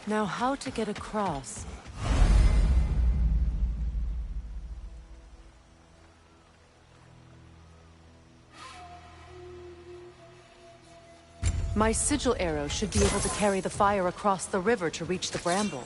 Now, how to get across? My sigil arrow should be able to carry the fire across the river to reach the bramble.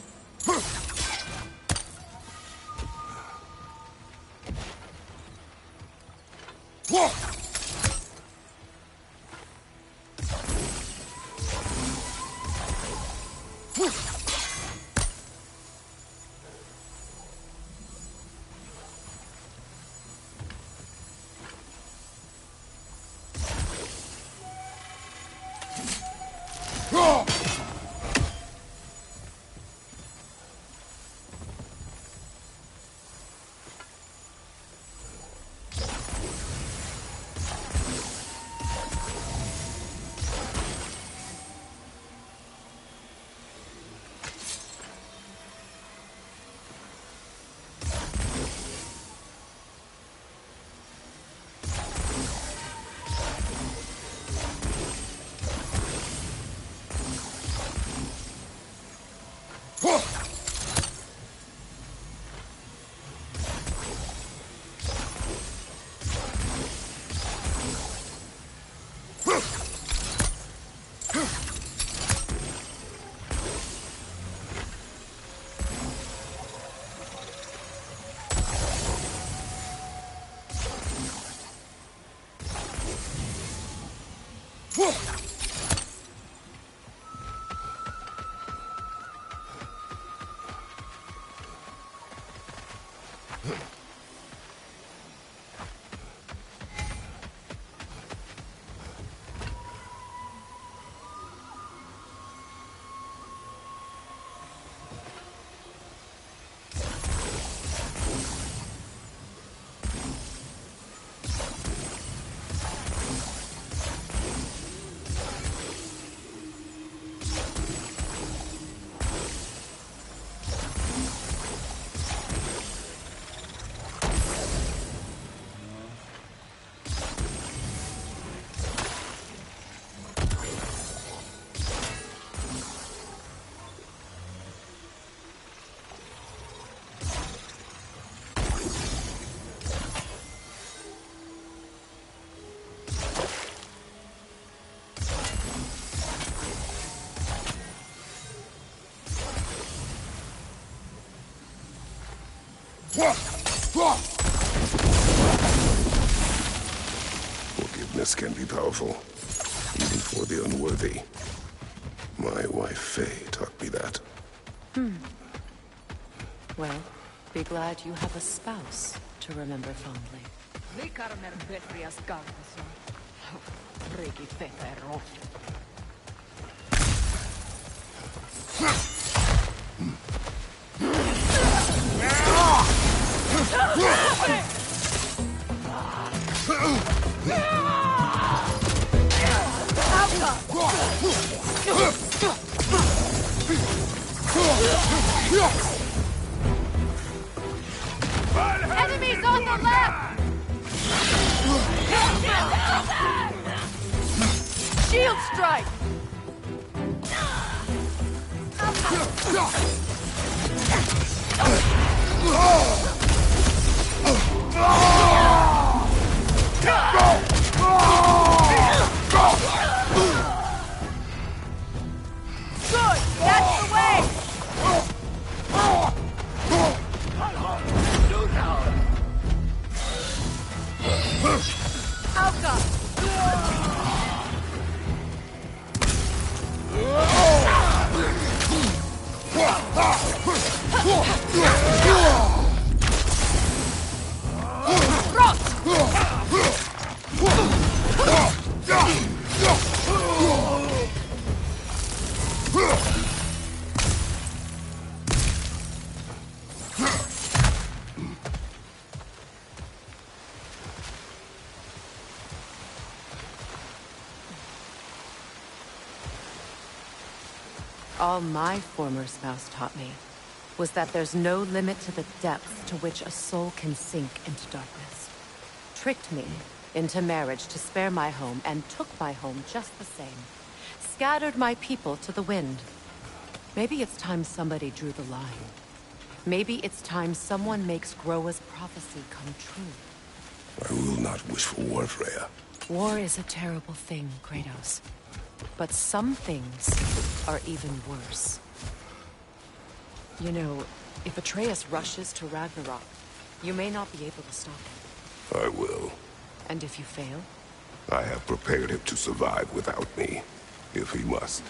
Forgiveness can be powerful, even for the unworthy. My wife Faye taught me that. Well, be glad you have a spouse to remember fondly. Enemies on the left! Shield strike! Good! That's the way! All my former spouse taught me was that there's no limit to the depths to which a soul can sink into darkness. Tricked me into marriage to spare my home and took my home just the same. Scattered my people to the wind. Maybe it's time somebody drew the line. Maybe it's time someone makes Groa's prophecy come true. I will not wish for war, Freya. War is a terrible thing, Kratos. But some things are even worse. You know, if Atreus rushes to Ragnarok, you may not be able to stop him. I will. And if you fail? I have prepared him to survive without me, if he must.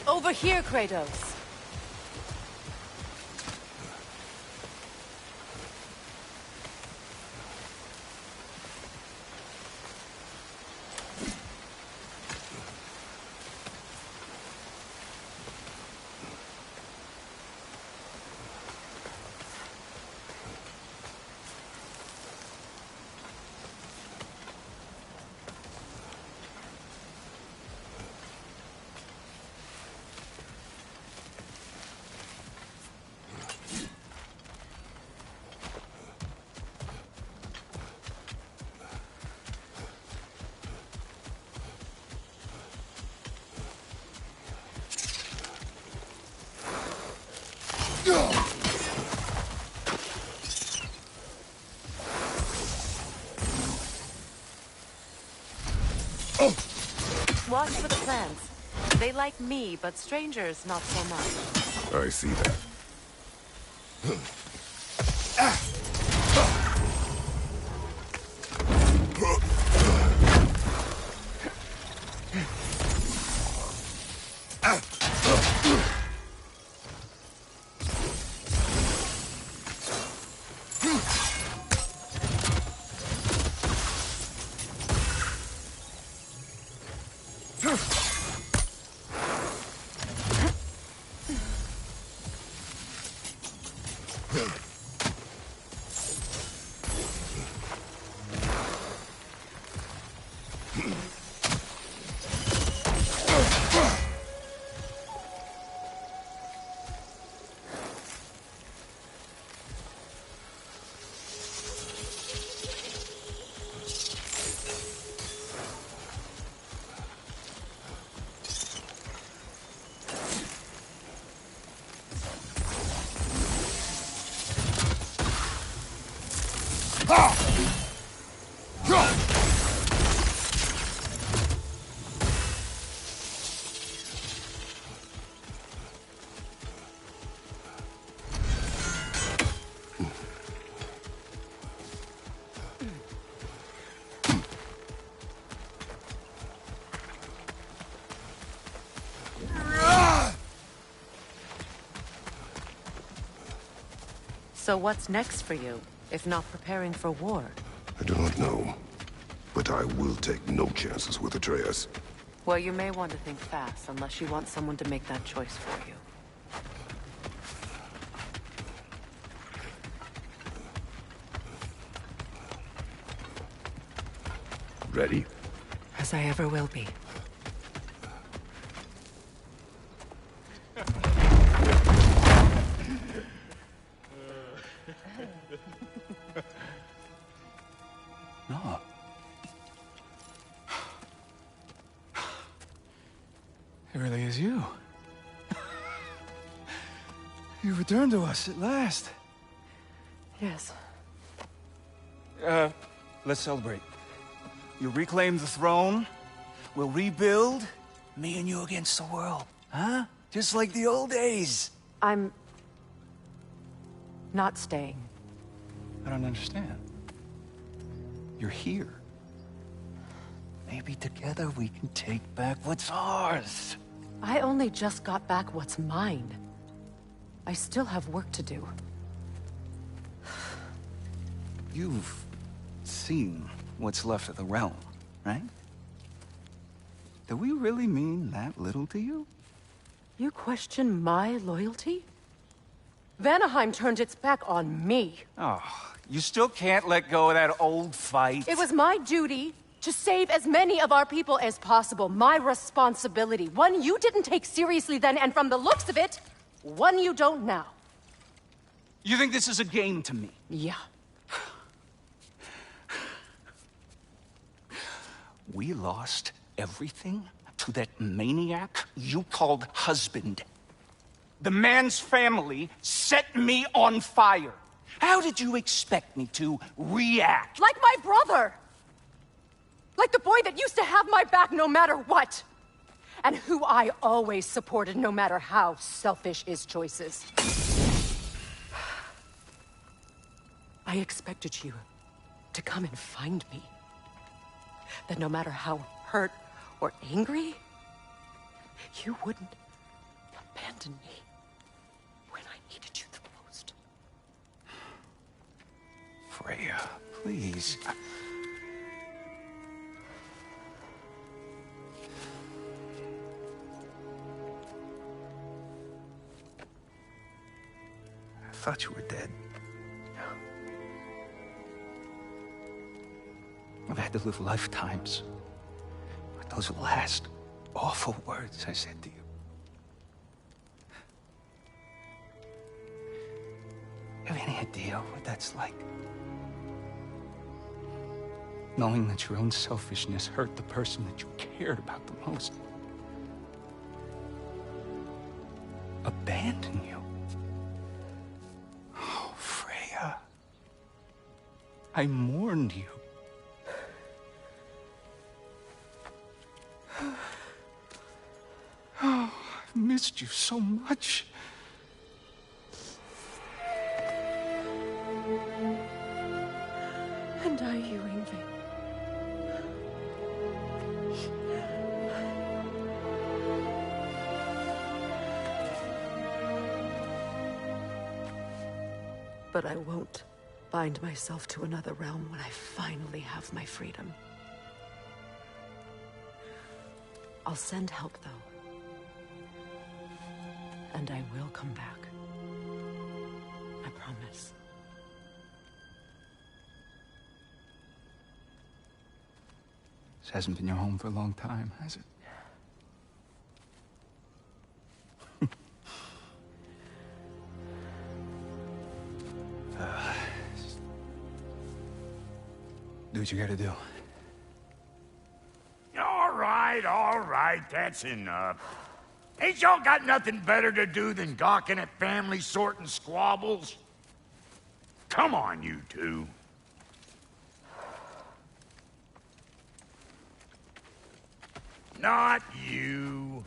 Over here, Kratos! Watch for the plants. They like me, but strangers not so much. I see that. So what's next for you, if not preparing for war? I do not know, but I will take no chances with Atreus. Well, you may want to think fast, unless you want someone to make that choice for you. Ready? As I ever will be. No. It really is you. You returned to us at last. Yes. Let's celebrate. You reclaim the throne. We'll rebuild. Me and you against the world. Huh? Just like the old days. No, not staying. I don't understand. You're here. Maybe together we can take back what's ours. I only just got back what's mine. I still have work to do. You've seen what's left of the realm, right? Do we really mean that little to you? You question my loyalty? Vanaheim turned its back on me. Oh, you still can't let go of that old fight? It was my duty to save as many of our people as possible. My responsibility. One you didn't take seriously then, and from the looks of it, one you don't now. You think this is a game to me? Yeah. We lost everything to that maniac you called husband. The man's family set me on fire. How did you expect me to react? Like my brother! Like the boy that used to have my back no matter what! And who I always supported no matter how selfish his choices. I expected you to come and find me. That no matter how hurt or angry, you wouldn't abandon me when I needed you the most. Freya, please. I thought you were dead. I've had to live lifetimes with those last awful words I said to you. You have any idea what that's like? Knowing that your own selfishness hurt the person that you cared about the most. Abandon you. Oh, Freya. I mourned you. Oh, I've missed you so much. And I, you, Ingvi. But I won't bind myself to another realm when I finally have my freedom. I'll send help, though. And I will come back. I promise. This hasn't been your home for a long time, has it? Do what you gotta do. All right, that's enough. Ain't y'all got nothing better to do than gawking at family sorting squabbles? Come on, you two. Not you.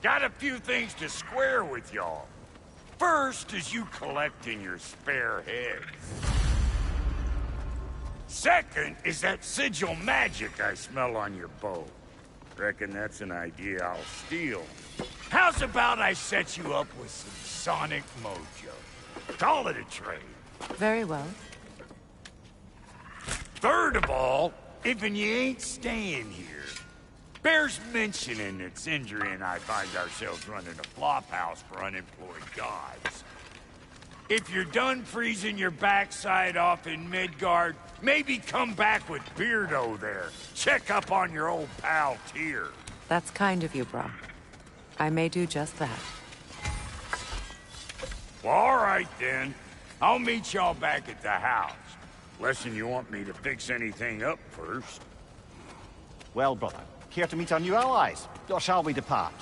Got a few things to square with y'all. First is you collecting your spare heads. Second is that sigil magic I smell on your bow. Reckon that's an idea I'll steal. How's about I set you up with some sonic mojo? Call it a trade. Very well. Third of all, if you ain't staying here, bears mentioning that Sindri and I find ourselves running a flop house for unemployed gods. If you're done freezing your backside off in Midgard, maybe come back with Beardo there. Check up on your old pal Tyr. That's kind of you, bro. I may do just that. Well, all right then. I'll meet y'all back at the house. Unless you want me to fix anything up first. Well, brother, care to meet our new allies? Or shall we depart?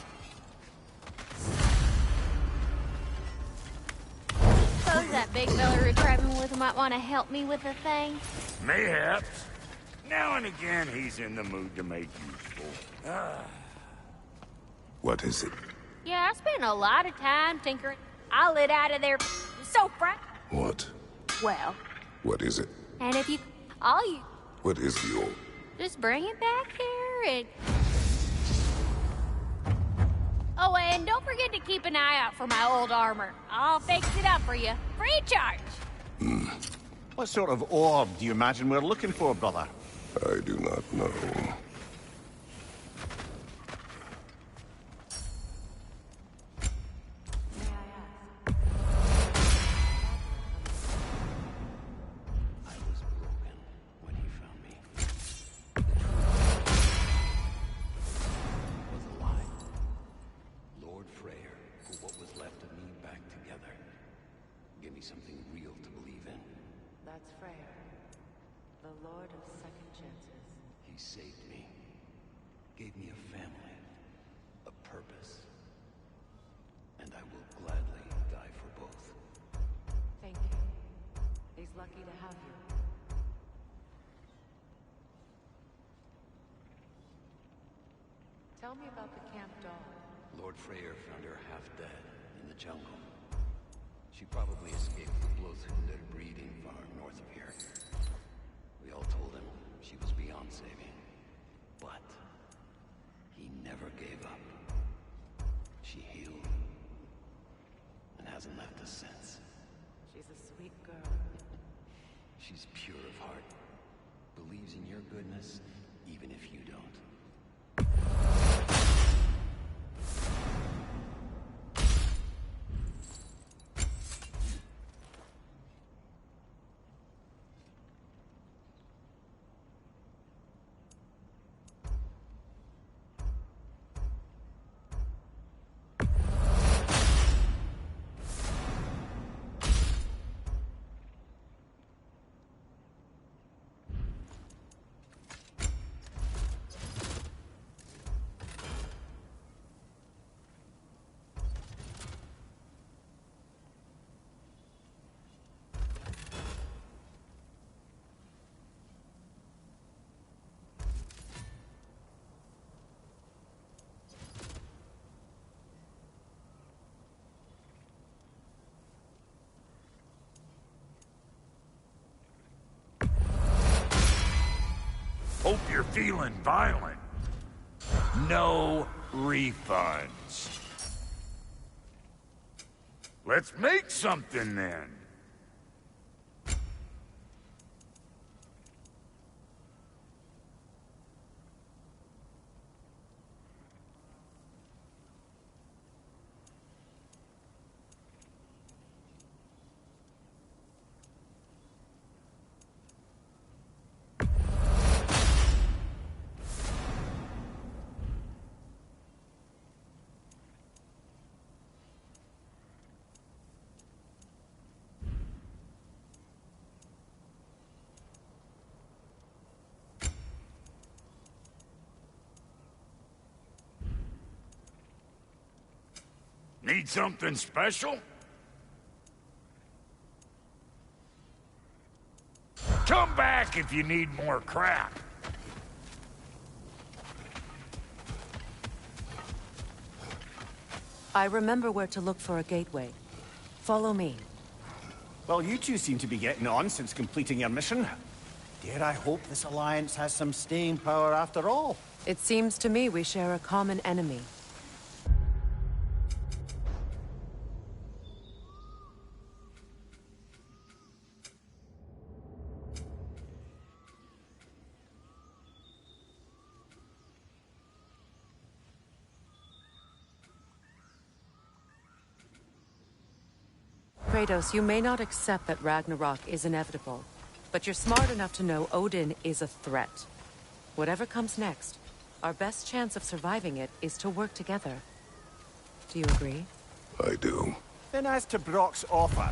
Suppose that big fella we're driving with might want to help me with a thing. Mayhaps. Now and again, he's in the mood to make useful. What is it? Yeah, I spent a lot of time tinkering. I lit out of there so bright. What? Well, What is it? and if you... all you... What is the old? just bring it back here and... Oh, and don't forget to keep an eye out for my old armor. I'll fix it up for you. Free charge. What sort of orb do you imagine we're looking for, brother? I do not know. I was broken when he found me. The truth was a lie. Lord Freya put what was left of me back together. Give me something real to believe in. That's Freya, the Lord of Second Chances. He saved me. Gave me a family. A purpose. And I will gladly die for both. Thank you. He's lucky to have you. Tell me about the camp dog. Lord Freyr found her half dead in the jungle. She probably escaped the blood-hounded breeding farm north of here. We all told him she was beyond saving. But he never gave up. She healed. And hasn't left us since. She's a sweet girl. She's pure of heart. Believes in your goodness, even if you don't. Hope you're feeling violent. No refunds. Let's make something then. Need something special? Come back if you need more crap. I remember where to look for a gateway. Follow me. Well, you two seem to be getting on since completing your mission. Dare I hope this alliance has some staying power after all? It seems to me we share a common enemy. Kratos, you may not accept that Ragnarok is inevitable, but you're smart enough to know Odin is a threat. Whatever comes next, our best chance of surviving it is to work together. Do you agree? I do. Then as to Brock's offer,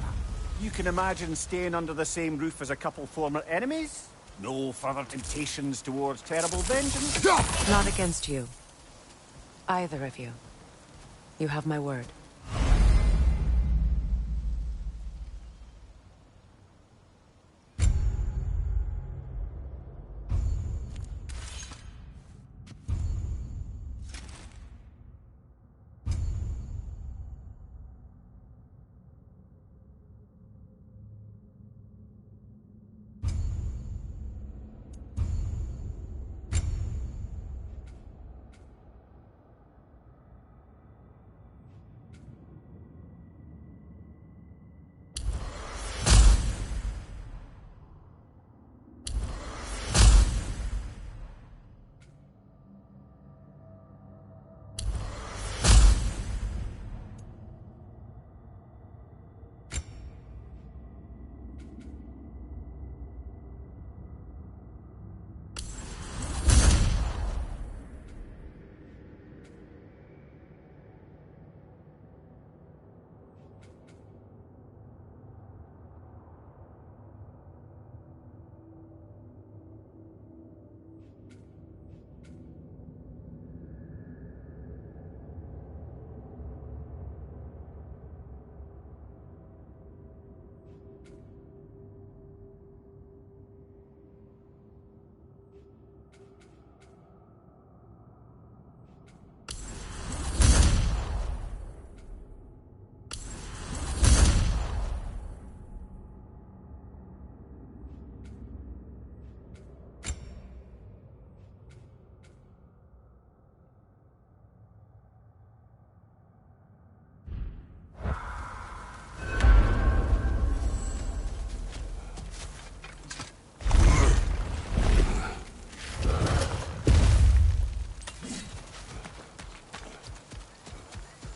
you can imagine staying under the same roof as a couple former enemies? No further temptations towards terrible vengeance? Not against you. Either of you. You have my word.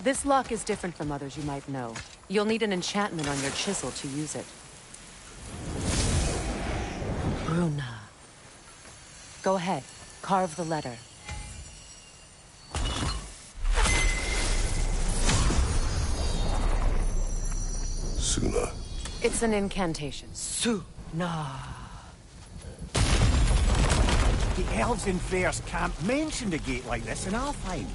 This lock is different from others you might know. You'll need an enchantment on your chisel to use it. Bruna. Go ahead. Carve the letter. Suna. It's an incantation. Suna. The elves in Freya's camp mentioned a gate like this in Alfheim.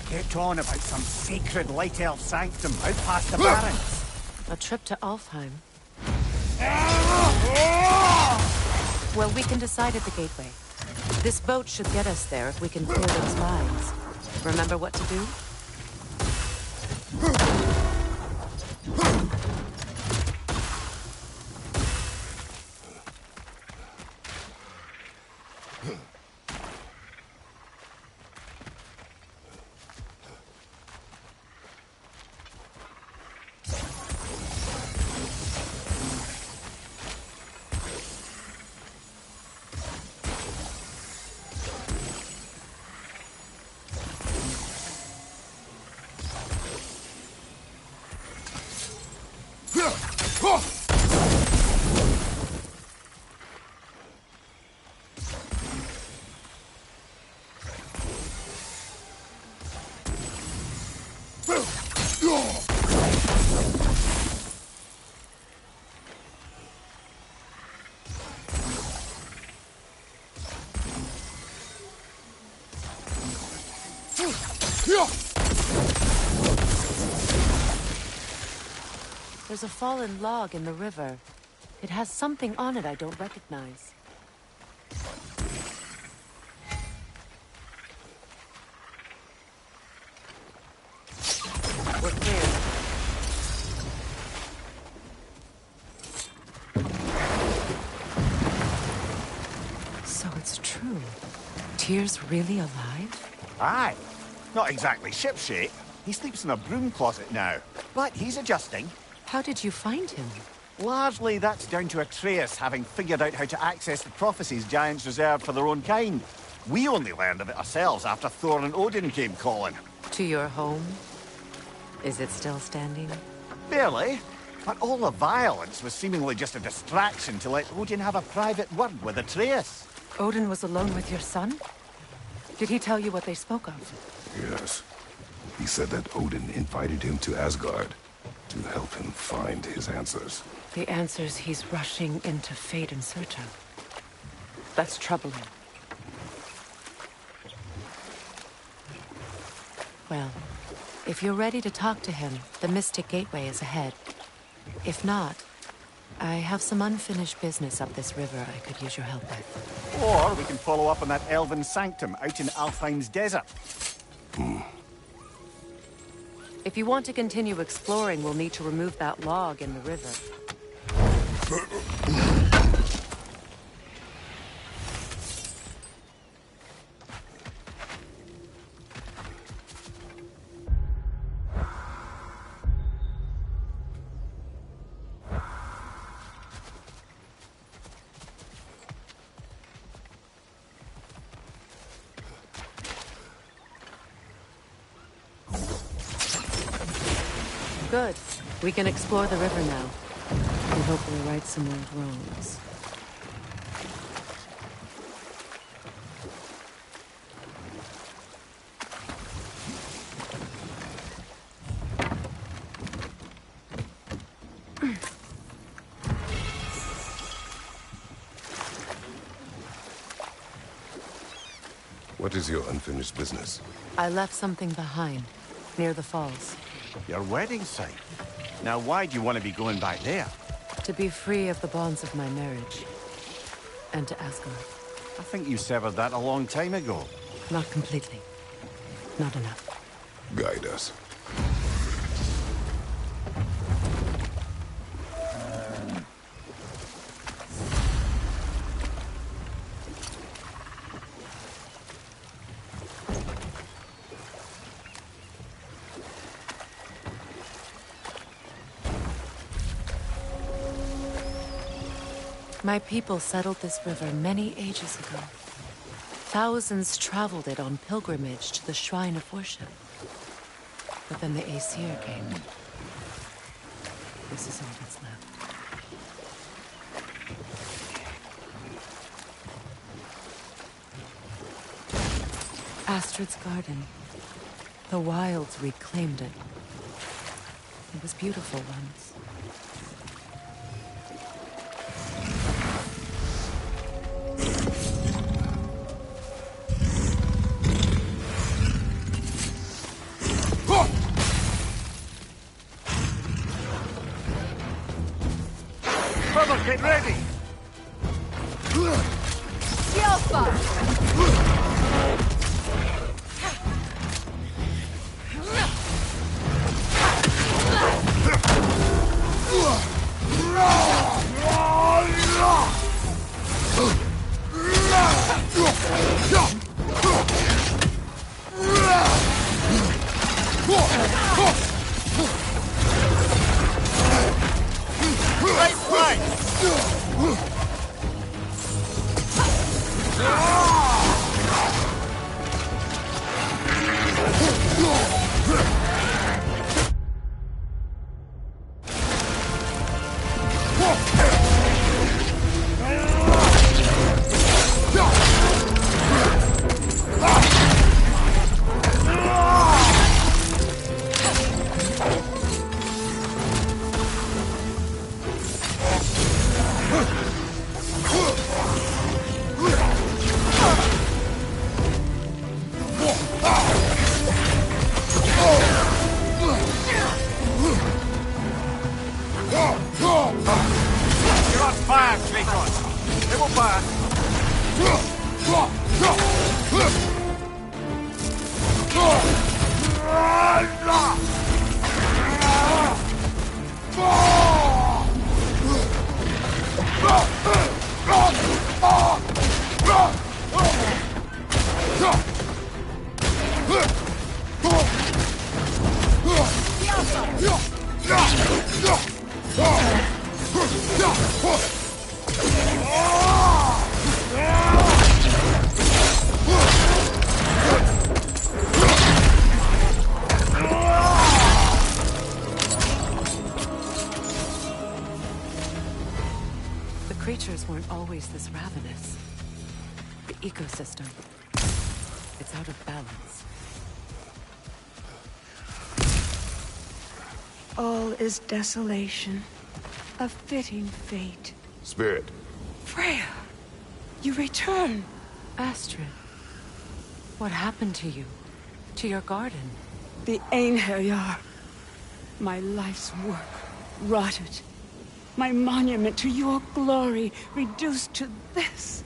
Kept on about some sacred light elf sanctum out past the barrens. A trip to Alfheim. Well, we can decide at the gateway. This boat should get us there if we can clear those lines. Remember what to do? There's a fallen log in the river. It has something on it I don't recognize. We're clear. So it's true. Tyr's really alive? Aye. Not exactly shipshape. He sleeps in a broom closet now. But he's adjusting. How did you find him? Largely, that's down to Atreus having figured out how to access the prophecies giants reserved for their own kind. We only learned of it ourselves after Thor and Odin came calling. To your home? Is it still standing? Barely. But all the violence was seemingly just a distraction to let Odin have a private word with Atreus. Odin was alone with your son? Did he tell you what they spoke of? Yes. He said that Odin invited him to Asgard to help him find his answers. The answers he's rushing into fate in search of. That's troubling. Well, if you're ready to talk to him, the Mystic Gateway is ahead. If not, I have some unfinished business up this river I could use your help with. Or we can follow up on that elven sanctum out in Alfheim's desert. If you want to continue exploring, we'll need to remove that log in the river. Good. We can explore the river now. And hopefully right some old wrongs. What is your unfinished business? I left something behind, near the falls. Your wedding site. Now why do you want to be going back there? To be free of the bonds of my marriage. And to Asgard. I think you severed that a long time ago. Not completely. Not enough. Guide us. My people settled this river many ages ago. Thousands traveled it on pilgrimage to the shrine of worship. But then the Aesir came. This is all that's left. Astrid's garden. The wilds reclaimed it. It was beautiful once. Brother, get ready! Shield fire! Creatures weren't always this ravenous. The ecosystem, it's out of balance. All is desolation. A fitting fate. Spirit. Freya! You return! Astrid, what happened to you? To your garden? The Einherjar. My life's work, rotted. My monument to your glory, reduced to this.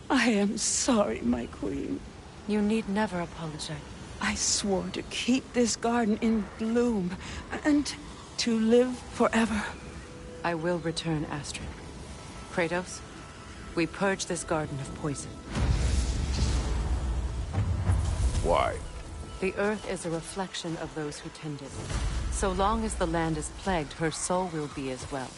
I am sorry, my queen. You need never apologize. I swore to keep this garden in bloom, and to live forever. I will return, Astrid. Kratos, we purge this garden of poison. Why? The earth is a reflection of those who tend it. So long as the land is plagued, her soul will be as well.